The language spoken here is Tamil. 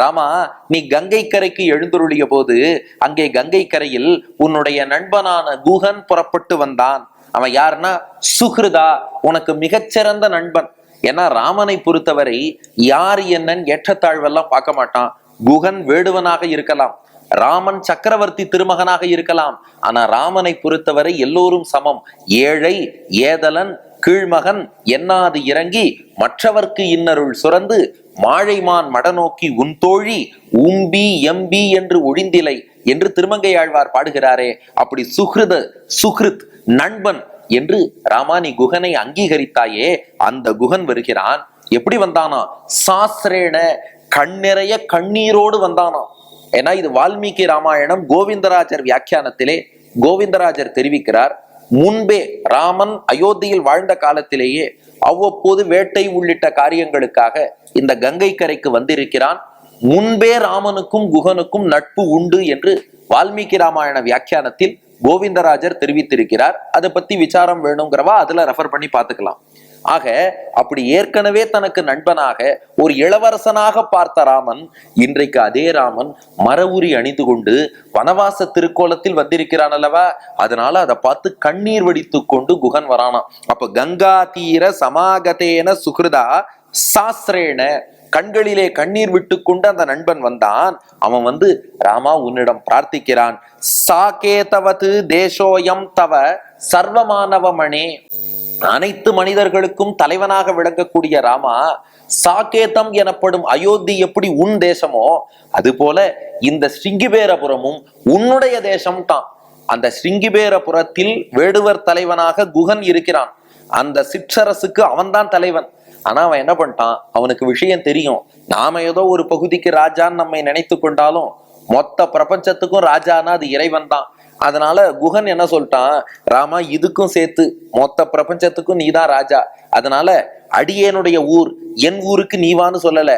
ராமா, நீ கங்கை கரைக்கு எழுந்தருளிய போது அங்கே கங்கை கரையில் உன்னுடைய நண்பனான குகன் புறப்பட்டு வந்தான். அவன் யாருன்னா சுகிருதா, உனக்கு மிகச்சிறந்த நண்பன். ஏன்னா ராமனை பொறுத்தவரை யார் என்னன்னு ஏற்றத்தாழ்வெல்லாம் பார்க்க மாட்டான். குகன் வேடுவனாக இருக்கலாம், ராமன் சக்கரவர்த்தி திருமகனாக இருக்கலாம். ஆனா ராமனை பொறுத்தவரை எல்லோரும் சமம். ஏழை ஏதலன் கீழ்மகன் என்னாது இறங்கி மற்றவர்க்கு இன்னருள் சுரந்து மாழைமான் மடநோக்கி உன் தோழி உம்பி எம்பி என்று ஒழிந்திலை என்று திருமங்கையாழ்வார் பாடுகிறாரே, அப்படி சுஹ்ருத் நண்பன் என்று ராமா நீ குகனை அங்கீகரித்தாயே, அந்த குகன் வருகிறான். எப்படி வந்தானா? சாஸ்திரேன, கண்ணிறைய கண்ணீரோடு வந்தானா. ஏன்னா இது வால்மீகி ராமாயணம் கோவிந்தராஜர் வியாக்கியானத்திலே கோவிந்தராஜர் தெரிவிக்கிறார், முன்பே ராமன் அயோத்தியில் வாழ்ந்த காலத்திலேயே அவ்வப்போது வேட்டை உள்ளிட்ட காரியங்களுக்காக இந்த கங்கை கரைக்கு வந்திருக்கிறான். முன்பே ராமனுக்கும் குகனுக்கும் நட்பு உண்டு என்று வால்மீகி ராமாயண வியாக்கியானத்தில் கோவிந்தராஜர் தெரிவித்திருக்கிறார். அதை பத்தி விசாரம் வேணுங்கிறவா அதுல ரெஃபர் பண்ணி பார்த்துக்கலாம். ஆக அப்படி ஏற்கனவே தனக்கு நண்பனாக ஒரு இளவரசனாக பார்த்த ராமன் இன்றைக்கு அதே ராமன் மரவுரி அணிந்து கொண்டு வனவாச திருக்கோலத்தில் வந்திருக்கிறான் அல்லவா. அதனால அதை பார்த்து கண்ணீர் வடித்து கொண்டு குகன் வரானா. அப்ப கங்கா தீர சமாகதேன சுகிருதா சாஸ்திரேன, கண்களிலே கண்ணீர் விட்டு கொண்டு அந்த நண்பன் வந்தான். அவன் வந்து ராமா உன்னிடம் பிரார்த்திக்கிறான். சாகேதவது தேசோயம் தவ சர்வமானவமணே, அனைத்து மனிதர்களுக்கும் தலைவனாக விளங்கக்கூடிய ராமா, சாகேதம் எனப்படும் அயோத்தி எப்படி உன் தேசமோ அது போல இந்த ஸ்ருங்கிபேரபுரமும் உன்னுடைய தேசம் தான். அந்த ஸ்ருங்கிபேரபுரத்தில் வேடுவர் தலைவனாக குகன் இருக்கிறான். அந்த சிற்றரசுக்கு அவன்தான் தலைவன். ஆனா அவன் என்ன பண்ணிட்டான், அவனுக்கு விஷயம் தெரியும். நாம ஏதோ ஒரு பகுதிக்கு ராஜான்னு நம்மை நினைத்து கொண்டாலும் மொத்த பிரபஞ்சத்துக்கும் ராஜானா அது இறைவன் தான். அதனால குகன் என்ன சொல்லிட்டான், ராமா இதுக்கும் சேர்த்து மொத்த பிரபஞ்சத்துக்கும் நீதான் ராஜா. அதனால அடியேனுடைய ஊர் என் ஊருக்கு நீவான்னு சொல்லல,